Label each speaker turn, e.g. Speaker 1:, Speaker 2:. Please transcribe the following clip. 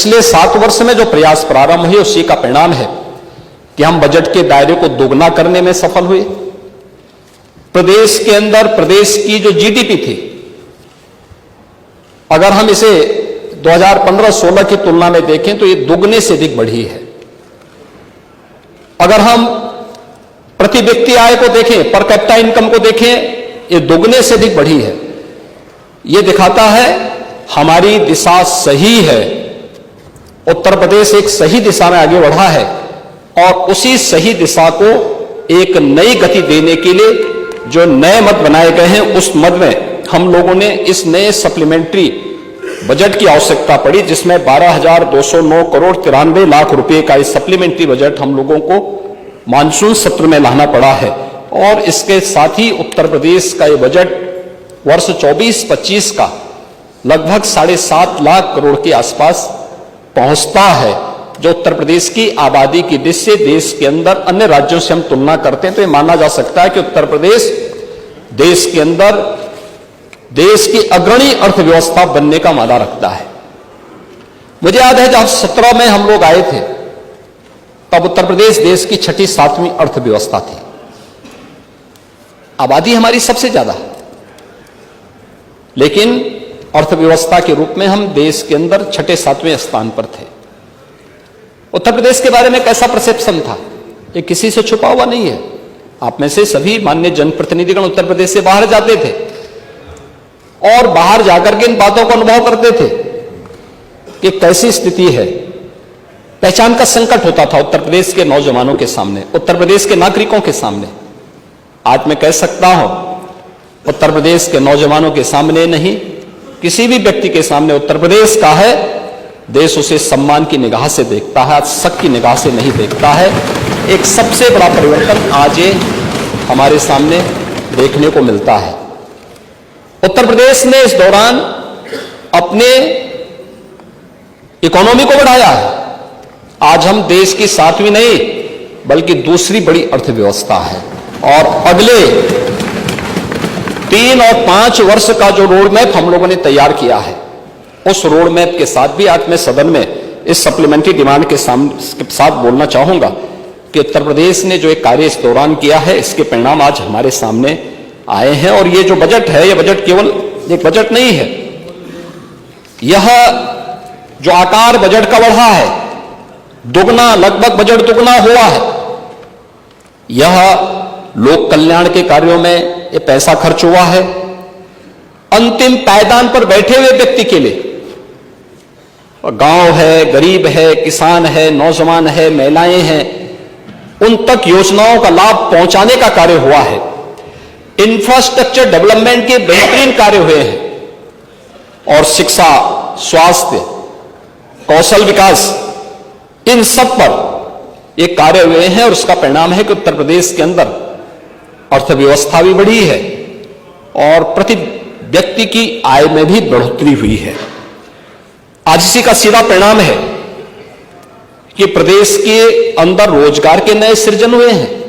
Speaker 1: पिछले 7 वर्ष में जो प्रयास प्रारंभ हुए उसी का परिणाम है कि हम बजट के दायरे को दोगुना करने में सफल हुए। प्रदेश के अंदर प्रदेश की जो जीडीपी थी, अगर हम इसे 2015-16 की तुलना में देखें तो ये दोगुने से अधिक बढ़ी है। अगर हम प्रति व्यक्ति आय को देखें, पर कैपिटा इनकम को देखें, ये दोगुने से अधिक बढ़ी है। ये दिखाता है हमारी दिशा सही है, उत्तर प्रदेश एक सही दिशा में आगे बढ़ा है और उसी सही दिशा को एक नई गति देने के लिए जो नए मद बनाए गए हैं उस मद में हम लोगों ने इस नए सप्लीमेंट्री बजट की आवश्यकता पड़ी, जिसमें 12,209 करोड़ 93 लाख रुपए का इस सप्लीमेंट्री बजट हम लोगों को मानसून सत्र में लाना पड़ा है। और इसके साथ ही उत्तर प्रदेश का ये बजट वर्ष 24-25 का लगभग 7.5 लाख करोड़ के आसपास पहुंचता है, जो उत्तर प्रदेश की आबादी की दृष्टि से देश के अंदर अन्य राज्यों से हम तुलना करते हैं तो ये माना जा सकता है कि उत्तर प्रदेश देश के अंदर देश की अग्रणी अर्थव्यवस्था बनने का मादा रखता है। मुझे याद है जब 17 में हम लोग आए थे तब उत्तर प्रदेश देश की 6ठी-7वीं अर्थव्यवस्था थी। आबादी हमारी सबसे ज्यादा, लेकिन अर्थव्यवस्था के रूप में हम देश के अंदर 6ठे-7वें स्थान पर थे। उत्तर प्रदेश के बारे में कैसा परसेप्शन था, ये किसी से छुपा हुआ नहीं है। आप में से सभी माननीय जनप्रतिनिधिगण उत्तर प्रदेश से बाहर जाते थे और बाहर जाकर के इन बातों को अनुभव करते थे कि कैसी स्थिति है। पहचान का संकट होता था उत्तर प्रदेश के नौजवानों के सामने, उत्तर प्रदेश के नागरिकों के सामने। आज मैं कह सकता हूं उत्तर प्रदेश के नौजवानों के सामने नहीं, किसी भी व्यक्ति के सामने उत्तर प्रदेश का है, देश उसे सम्मान की निगाह से देखता है, शक की निगाह से नहीं देखता है। एक सबसे बड़ा परिवर्तन आज ये हमारे सामने देखने को मिलता है। उत्तर प्रदेश ने इस दौरान अपने इकोनॉमी को बढ़ाया है। आज हम देश की 7वीं नहीं बल्कि दूसरी बड़ी अर्थव्यवस्था है और अगले 3 और 5 वर्ष का जो रोड मैप हम लोगों ने तैयार किया है, उस रोड मैप के साथ भी आज मैं सदन में इस सप्लीमेंट्री डिमांड के साथ बोलना चाहूंगा कि उत्तर प्रदेश ने जो एक कार्य इस दौरान किया है, इसके परिणाम आज हमारे सामने आए हैं। और ये जो बजट है, ये बजट केवल एक बजट नहीं है, यह जो आकार बजट का बढ़ा है, दुगना, लगभग बजट दुगना हुआ है। यह लोक कल्याण के कार्यों में ये पैसा खर्च हुआ है। अंतिम पायदान पर बैठे हुए व्यक्ति के लिए, गांव है, गरीब है, किसान है, नौजवान है, महिलाएं हैं, उन तक योजनाओं का लाभ पहुंचाने का कार्य हुआ है। इंफ्रास्ट्रक्चर डेवलपमेंट के बेहतरीन कार्य हुए हैं और शिक्षा, स्वास्थ्य, कौशल विकास, इन सब पर ये कार्य हुए हैं और उसका परिणाम है कि उत्तर प्रदेश के अंदर अर्थव्यवस्था भी बढ़ी है और प्रति व्यक्ति की आय में भी बढ़ोतरी हुई है। आज इसी का सीधा परिणाम है कि प्रदेश के अंदर रोजगार के नए सृजन हुए हैं।